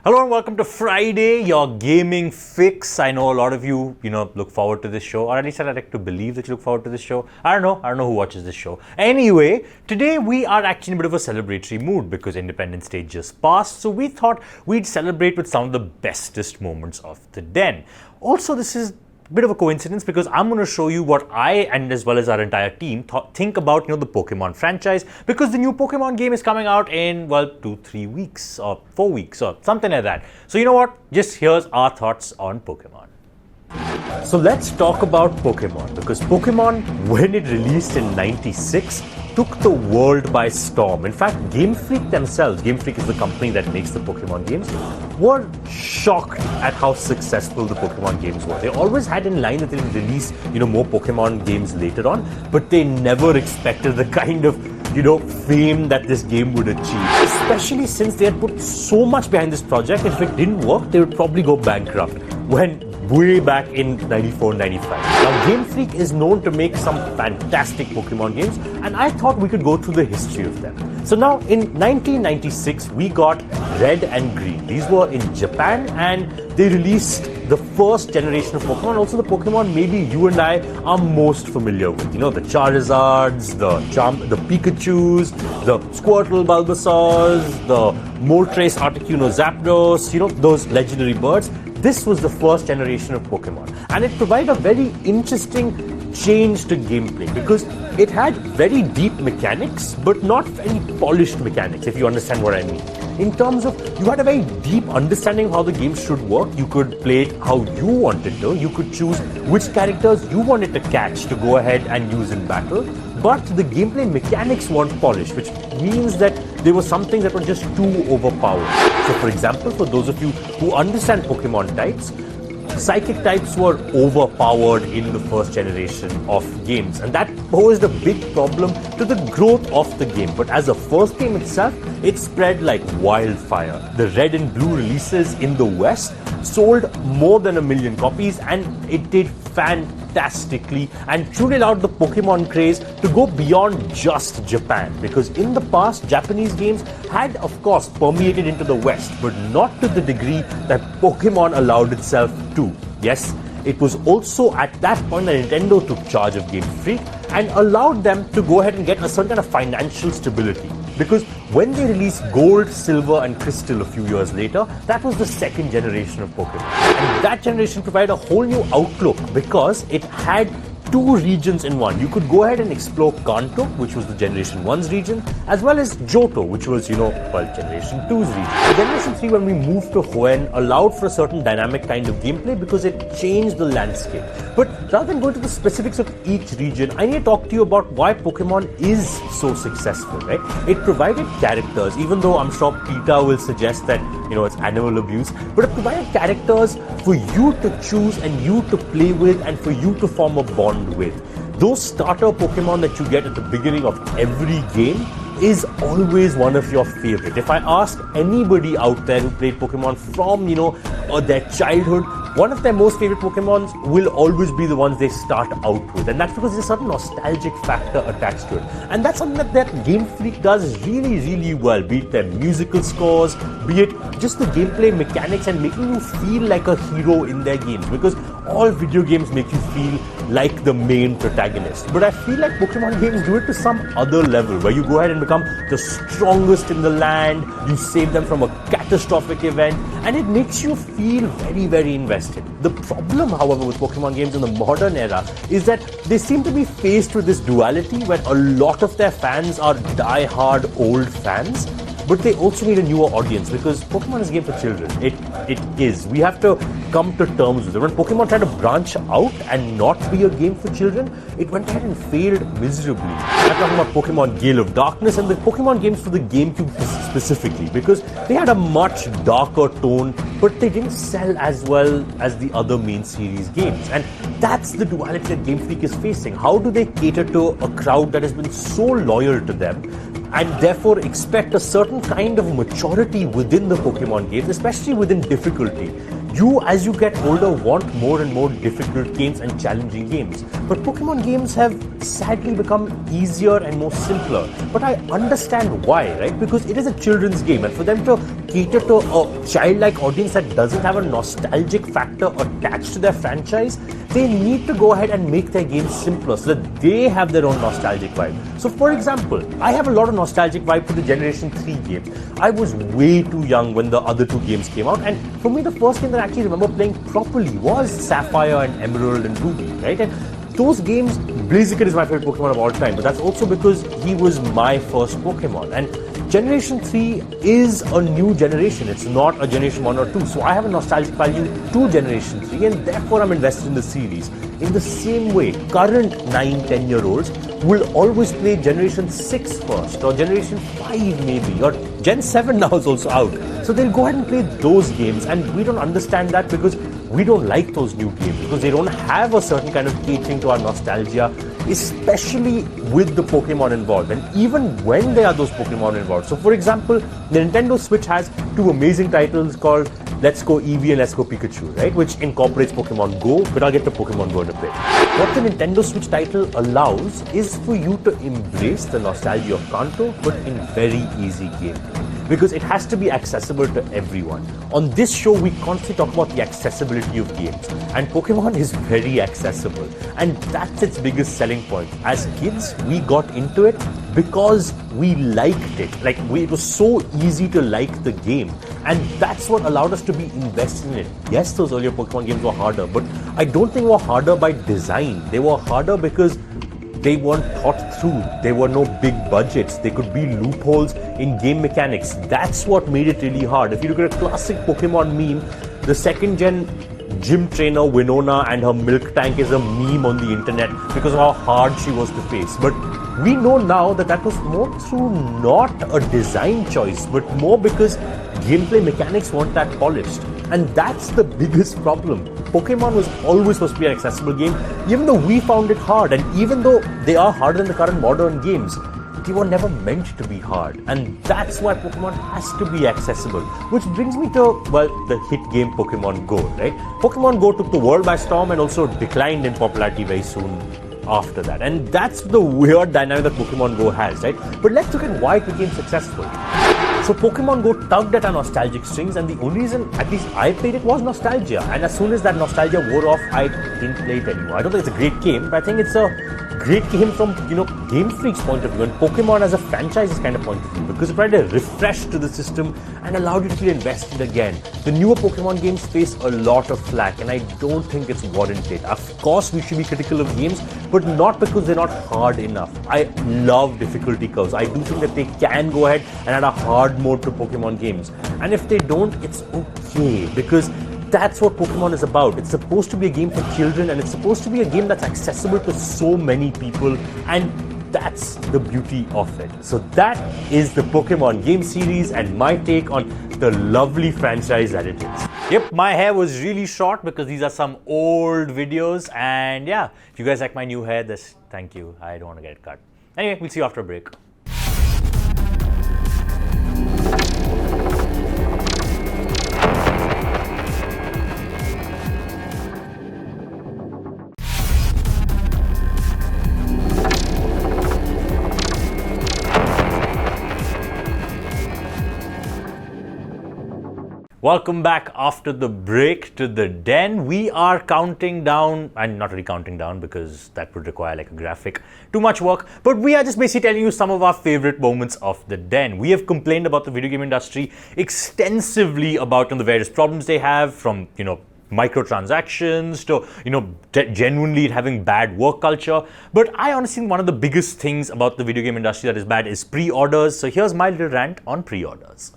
Hello and welcome to Friday, your gaming fix. I know a lot of you, look forward to this show, or at least I like to believe that you look forward to this show. I don't know who watches this show. Anyway, today we are actually in a bit of a celebratory mood because Independence Day just passed, so we thought we'd celebrate with some of the bestest moments of the den. Also, this is bit of a coincidence because I'm going to show you what I and as well as our entire team think about the Pokemon franchise, because the new Pokemon game is coming out in 2-3 weeks or 4 weeks or something like that. So you know what, just here's our thoughts on Pokemon. So let's talk about Pokemon, because Pokemon, when it released in '96, took the world by storm. In fact, Game Freak themselves, Game Freak is the company that makes the Pokemon games, were shocked at how successful the Pokemon games were. They always had in line that they would release, more Pokemon games later on, but they never expected the kind of, fame that this game would achieve. Especially since they had put so much behind this project, if it didn't work, they would probably go bankrupt. Way back in 94-95. Now, Game Freak is known to make some fantastic Pokemon games, and I thought we could go through the history of them. So now, in 1996, we got Red and Green. These were in Japan, and they released the first generation of Pokemon, also the Pokemon maybe you and I are most familiar with. The Charizards, the Pikachus, the Squirtle Bulbasaurs, the Moltres, Articuno, Zapdos, those legendary birds. This was the first generation of Pokemon, and it provided a very interesting change to gameplay because it had very deep mechanics but not very polished mechanics, if you understand what I mean. In terms of, you had a very deep understanding of how the game should work. You could play it how you wanted to. You could choose which characters you wanted to catch to go ahead and use in battle. But the gameplay mechanics weren't polished, which means that there were some things that were just too overpowered. So for example, for those of you who understand Pokemon types, Psychic types were overpowered in the first generation of games, and that posed a big problem to the growth of the game. But as a first game itself, it spread like wildfire. The Red and Blue releases in the West sold more than 1 million copies, and it did fantastically and truly allowed the Pokemon craze to go beyond just Japan, because in the past Japanese games had of course permeated into the West, but not to the degree that Pokemon allowed itself to. Yes, it was also at that point that Nintendo took charge of Game Freak and allowed them to go ahead and get a certain kind of financial stability. Because when they released Gold, Silver and Crystal a few years later, that was the second generation of Pokemon. And that generation provided a whole new outlook because it had 2 regions in one. You could go ahead and explore Kanto, which was the Generation 1's region, as well as Johto, which was, Generation 2's region. Generation 3, when we moved to Hoenn, allowed for a certain dynamic kind of gameplay because it changed the landscape. But rather than going to the specifics of each region, I need to talk to you about why Pokemon is so successful, right? It provided characters, even though I'm sure PETA will suggest that, it's animal abuse, but it provided characters for you to choose and you to play with and for you to form a bond with. Those starter Pokemon that you get at the beginning of every game is always one of your favorite. If I ask anybody out there who played Pokemon from, their childhood, one of their most favorite Pokemons will always be the ones they start out with. And that's because there's a certain nostalgic factor attached to it. And that's something that Game Freak does really, really well. Be it their musical scores, be it just the gameplay mechanics and making you feel like a hero in their games. Because all video games make you feel like the main protagonist. But I feel like Pokemon games do it to some other level, where you go ahead and become the strongest in the land, you save them from a catastrophic event, and it makes you feel very, very invested. The problem, however, with Pokemon games in the modern era is that they seem to be faced with this duality where a lot of their fans are die-hard old fans, but they also need a newer audience because Pokemon is a game for children. It is. We have to come to terms with it. When Pokemon tried to branch out and not be a game for children, it went ahead and failed miserably. I'm talking about Pokemon Gale of Darkness and the Pokemon games for the GameCube specifically, because they had a much darker tone, but they didn't sell as well as the other main series games. And that's the duality that Game Freak is facing. How do they cater to a crowd that has been so loyal to them and therefore expect a certain kind of maturity within the Pokemon games, especially within difficulty? you, as you get older, want more and more difficult games and challenging games. But Pokemon games have sadly become easier and more simpler. But I understand why, right? Because it is a children's game, and for them to cater to a childlike audience that doesn't have a nostalgic factor attached to their franchise, they need to go ahead and make their games simpler so that they have their own nostalgic vibe. So for example, I have a lot of nostalgic vibe to the Generation 3 game. I was way too young when the other two games came out, and for me the first game that I actually remember playing properly was Sapphire and Emerald and Ruby, right? And those games, Blaziken is my favorite Pokemon of all time, but that's also because he was my first Pokemon. And Generation 3 is a new generation. It's not a Generation 1 or 2. So I have a nostalgic value to Generation 3, and therefore I'm invested in the series. In the same way, current 9-10-year-olds will always play Generation 6 first, or Generation 5 maybe, or Gen 7 now is also out. So they'll go ahead and play those games, and we don't understand that because we don't like those new games, because they don't have a certain kind of catering to our nostalgia, especially with the Pokemon involved, and even when there are those Pokemon involved. So for example, the Nintendo Switch has two amazing titles called Let's Go Eevee and Let's Go Pikachu, right, which incorporates Pokemon Go, but I'll get to Pokemon Go in a bit. What the Nintendo Switch title allows is for you to embrace the nostalgia of Kanto, but in very easy gameplay, because it has to be accessible to everyone. On this show, we constantly talk about the accessibility of games, and Pokemon is very accessible, and that's its biggest selling point. As kids, we got into it because we liked it. It was so easy to like the game, and that's what allowed us to be invested in it. Yes, those earlier Pokemon games were harder, but I don't think they were harder by design. They were harder because they weren't thought through. There were no big budgets. There could be loopholes in game mechanics. That's what made it really hard. If you look at a classic Pokemon meme, the second gen gym trainer Winona and her milk tank is a meme on the internet because of how hard she was to face. But we know now that that was more through not a design choice, but more because gameplay mechanics weren't that polished. And that's the biggest problem. Pokemon was always supposed to be an accessible game, even though we found it hard, and even though they are harder than the current modern games, they were never meant to be hard. And that's why Pokemon has to be accessible. Which brings me to, well, the hit game Pokemon Go, right? Pokemon Go took the world by storm and also declined in popularity very soon after that. And that's the weird dynamic that Pokemon Go has, right? But let's look at why it became successful. So Pokemon Go tugged at our nostalgic strings, and the only reason, at least I played it, was nostalgia. And as soon as that nostalgia wore off, I didn't play it anymore. I don't think it's a great game, but I think it's a great game from, Game Freak's point of view, and Pokemon as a franchise's kind of point of view, because it provided a refresh to the system and allowed you to feel invested again. The newer Pokemon games face a lot of flack, and I don't think it's warranted. Of course, we should be critical of games, but not because they're not hard enough. I love difficulty curves. I do think that they can go ahead and add a hard mode to Pokemon games. And if they don't, it's okay, because that's what Pokemon is about. It's supposed to be a game for children, and it's supposed to be a game that's accessible to so many people, and that's the beauty of it. So that is the Pokemon game series and my take on the lovely franchise that it is. Yep, my hair was really short because these are some old videos, and yeah, if you guys like my new hair, thank you. I don't want to get it cut. Anyway, we'll see you after a break. Welcome back after the break to the den. We are counting down, and not really counting down because that would require like a graphic, too much work, but we are just basically telling you some of our favorite moments of the den. We have complained about the video game industry extensively about the various problems they have, from, microtransactions to, genuinely having bad work culture. But I honestly think one of the biggest things about the video game industry that is bad is pre-orders. So here's my little rant on pre-orders.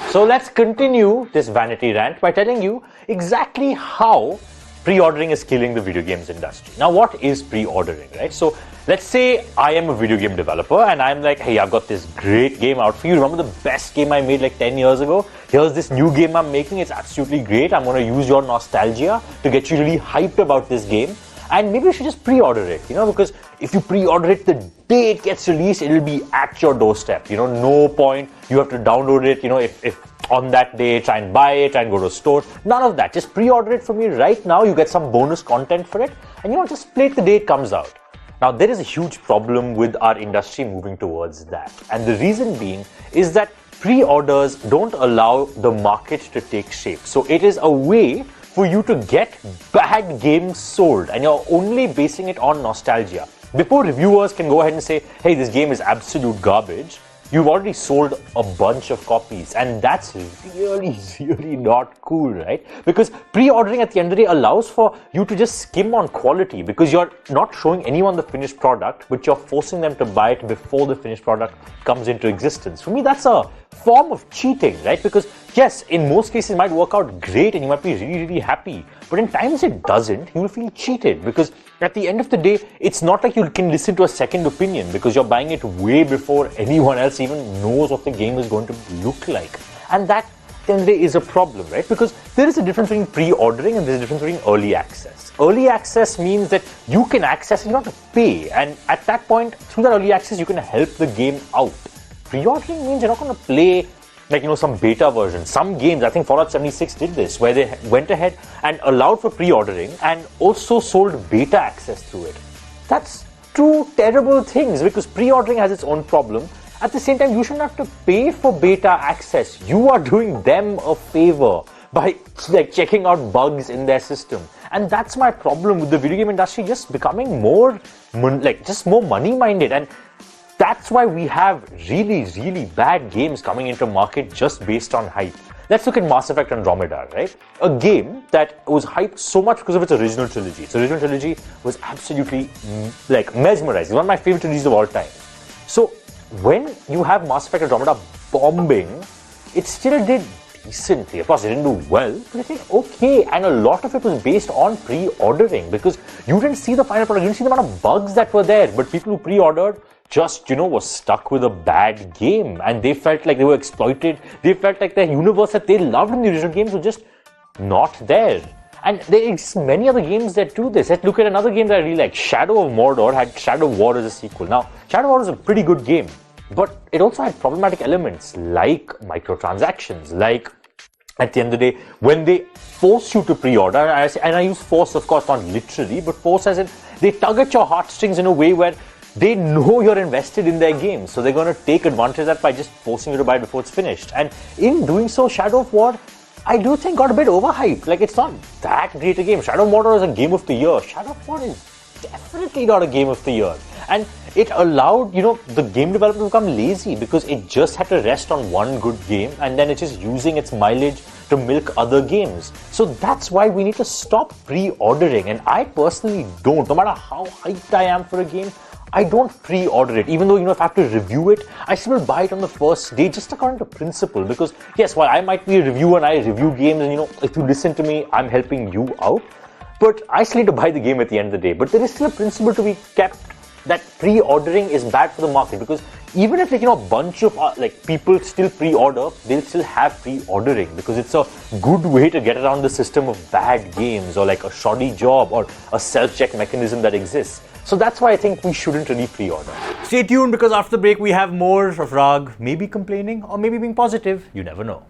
So let's continue this vanity rant by telling you exactly how pre-ordering is killing the video games industry. Now, what is pre-ordering, right? So let's say I am a video game developer and I'm like, hey, I've got this great game out for you. Remember the best game I made like 10 years ago? Here's this new game I'm making. It's absolutely great. I'm going to use your nostalgia to get you really hyped about this game. And maybe you should just pre-order it, because if you pre-order it the day it gets released, it'll be at your doorstep. No point. You have to download it, if on that day, try and buy it, try and go to a store. None of that. Just pre-order it for me right now. You get some bonus content for it, and just play it the day it comes out. Now, there is a huge problem with our industry moving towards that. And the reason being is that pre-orders don't allow the market to take shape. So it is a way for you to get bad games sold, and you're only basing it on nostalgia. Before reviewers can go ahead and say, hey, this game is absolute garbage, you've already sold a bunch of copies, and that's really, really not cool, right? Because pre-ordering at the end of the day allows for you to just skim on quality, because you're not showing anyone the finished product, but you're forcing them to buy it before the finished product comes into existence. For me, that's a form of cheating, right? Because yes, in most cases it might work out great and you might be really, really happy, but in times it doesn't, you will feel cheated, because at the end of the day, it's not like you can listen to a second opinion, because you're buying it way before anyone else even knows what the game is going to look like. And that, at the end of the day, is a problem, right? Because there is a difference between pre-ordering and there's a difference between early access. Early access means that you can access it, you don't have to pay. And at that point, through that early access, you can help the game out. Pre-ordering means you're not going to play some beta version. Some games, I think Fallout 76 did this, where they went ahead and allowed for pre-ordering and also sold beta access through it. That's two terrible things, because pre-ordering has its own problem. At the same time, you shouldn't have to pay for beta access. You are doing them a favor by checking out bugs in their system. And that's my problem with the video game industry just becoming more more money-minded. And that's why we have really, really bad games coming into market just based on hype. Let's look at Mass Effect Andromeda, right? A game that was hyped so much because of its original trilogy. Its original trilogy was absolutely mesmerizing. One of my favorite trilogies of all time. So when you have Mass Effect Andromeda bombing, it still did decently. Of course, it didn't do well, but it did okay. And a lot of it was based on pre-ordering, because you didn't see the final product, you didn't see the amount of bugs that were there, but people who pre-ordered just, were stuck with a bad game, and they felt like they were exploited. They felt like the universe that they loved in the original games was just not there. And there exist many other games that do this. Let's look at another game that I really like. Shadow of Mordor had Shadow of War as a sequel. Now, Shadow of War is a pretty good game, but it also had problematic elements like microtransactions, like at the end of the day, when they force you to pre-order, and I use force, of course, not literally, but force as in they tug at your heartstrings in a way where they know you're invested in their game, so they're going to take advantage of that by just forcing you to buy it before it's finished. And in doing so, Shadow of War, I do think got a bit overhyped. It's not that great a game. Shadow of Mordor is a game of the year. Shadow of War is definitely not a game of the year. And it allowed, the game developer to become lazy, because it just had to rest on one good game, and then it's just using its mileage to milk other games. So that's why we need to stop pre-ordering. And I personally don't, no matter how hyped I am for a game, I don't pre-order it. Even though, if I have to review it, I still will buy it on the first day, just according to principle. Because yes, while I might be a reviewer and I review games, and if you listen to me, I'm helping you out, but I still need to buy the game at the end of the day. But there is still a principle to be kept, that pre-ordering is bad for the market, because even if a bunch of people still pre-order, they'll still have pre-ordering, because it's a good way to get around the system of bad games, or a shoddy job, or a self-check mechanism that exists. So that's why I think we shouldn't really pre-order. Stay tuned, because after the break we have more of Rag maybe complaining or maybe being positive. You never know.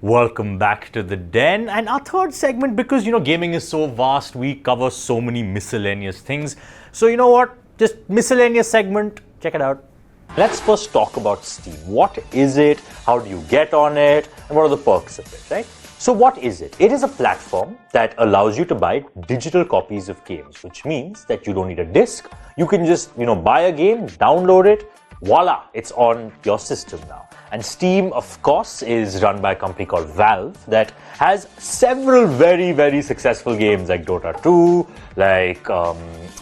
Welcome back to the den, and our third segment, because gaming is so vast, we cover so many miscellaneous things. So you know what? Just miscellaneous segment, check it out. Let's first talk about Steam. What is it? How do you get on it? And what are the perks of it, right? So what is it? It is a platform that allows you to buy digital copies of games, which means that you don't need a disc. You can just, buy a game, download it, voila, it's on your system now. And Steam, of course, is run by a company called Valve that has several very, very successful games like Dota 2, like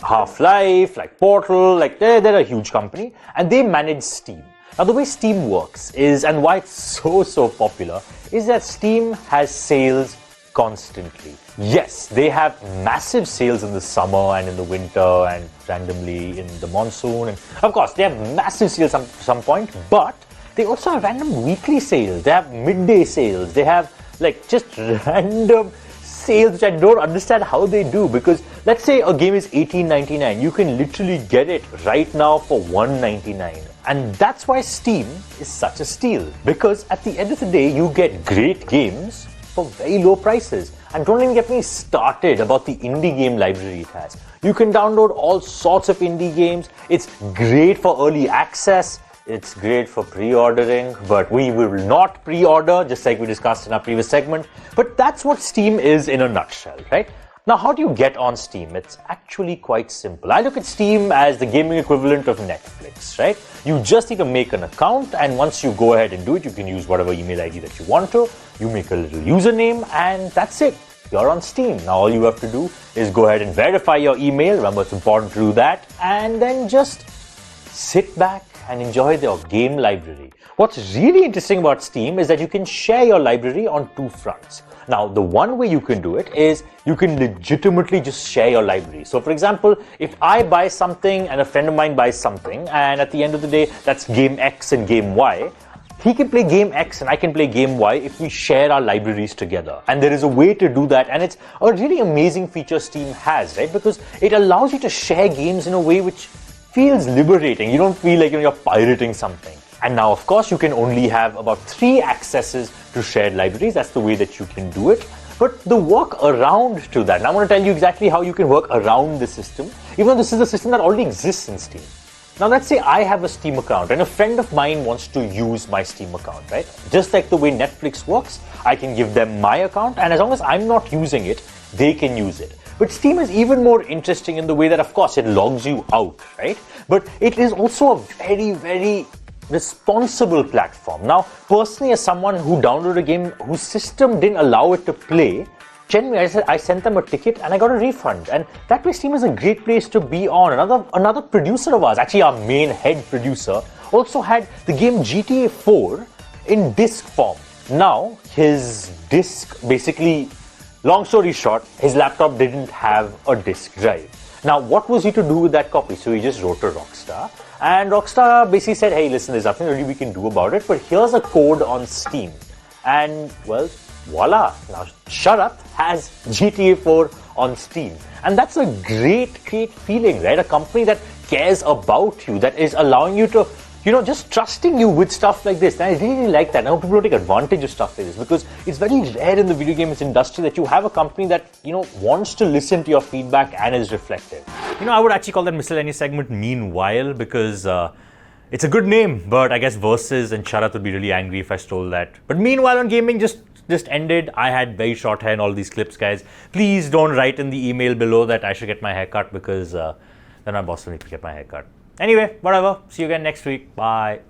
Half-Life, like Portal, they're a huge company, and they manage Steam. Now, the way Steam works is, and why it's so popular, is that Steam has sales constantly. Yes, they have massive sales in the summer and in the winter and randomly in the monsoon. And of course, they have massive sales at some point, but they also have random weekly sales. They have midday sales. They have like just random sales which I don't understand how they do, because let's say a game is $18.99, you can literally get it right now for $1.99. And that's why Steam is such a steal, because at the end of the day you get great games for very low prices. And don't even get me started about the indie game library it has. You can download all sorts of indie games. It's great for early access. It's great for pre-ordering, but we will not pre-order, just like we discussed in our previous segment. But that's what Steam is in a nutshell, right? Now, how do you get on Steam? It's actually quite simple. I look at Steam as the gaming equivalent of Netflix, right? You just need to make an account, and once you go ahead and do it, you can use whatever email ID that you want to. You make a little username, and that's it. You're on Steam. Now, all you have to do is go ahead and verify your email. Remember, it's important to do that. And then just sit back and enjoy your game library. What's really interesting about Steam is that you can share your library on two fronts. Now, the one way you can do it is you can legitimately just share your library. So, for example, if I buy something and a friend of mine buys something, and at the end of the day, that's game X and game Y, he can play game X and I can play game Y if we share our libraries together. And there is a way to do that, and it's a really amazing feature Steam has, right? Because it allows you to share games in a way which feels liberating. You don't feel like you're pirating something. And now, of course, you can only have about 3 accesses to shared libraries. That's the way that you can do it. But the work around to that, and I'm going to tell you exactly how you can work around the system, even though this is a system that already exists in Steam. Now, let's say I have a Steam account and a friend of mine wants to use my Steam account, right? Just like the way Netflix works, I can give them my account, and as long as I'm not using it, they can use it. But Steam is even more interesting in the way that, of course, it logs you out, right? But it is also a very, very responsible platform. Now, personally, as someone who downloaded a game whose system didn't allow it to play, genuinely, I sent them a ticket and I got a refund. And that way, Steam is a great place to be on. Another producer of ours, actually our main head producer, also had the game GTA 4 in disc form. Now, his disc basically, long story short, his laptop didn't have a disk drive. Now, what was he to do with that copy? So he just wrote to Rockstar, and Rockstar basically said, hey, listen, there's nothing really we can do about it, but here's a code on Steam. And, well, voila. Now, Shut Up has GTA 4 on Steam. And that's a great feeling, right? A company that cares about you, that is allowing you to, just trusting you with stuff like this. And I really like that. Now people don't take advantage of stuff like this, because it's very rare in the video games industry that you have a company that, wants to listen to your feedback and is reflective. I would actually call that miscellaneous segment Meanwhile, because it's a good name, but I guess Versus and Shut Up would be really angry if I stole that. But Meanwhile on Gaming just ended. I had very short hair in all these clips, guys. Please don't write in the email below that I should get my hair cut, because then my boss will need to get my hair cut. Anyway, whatever. See you again next week. Bye.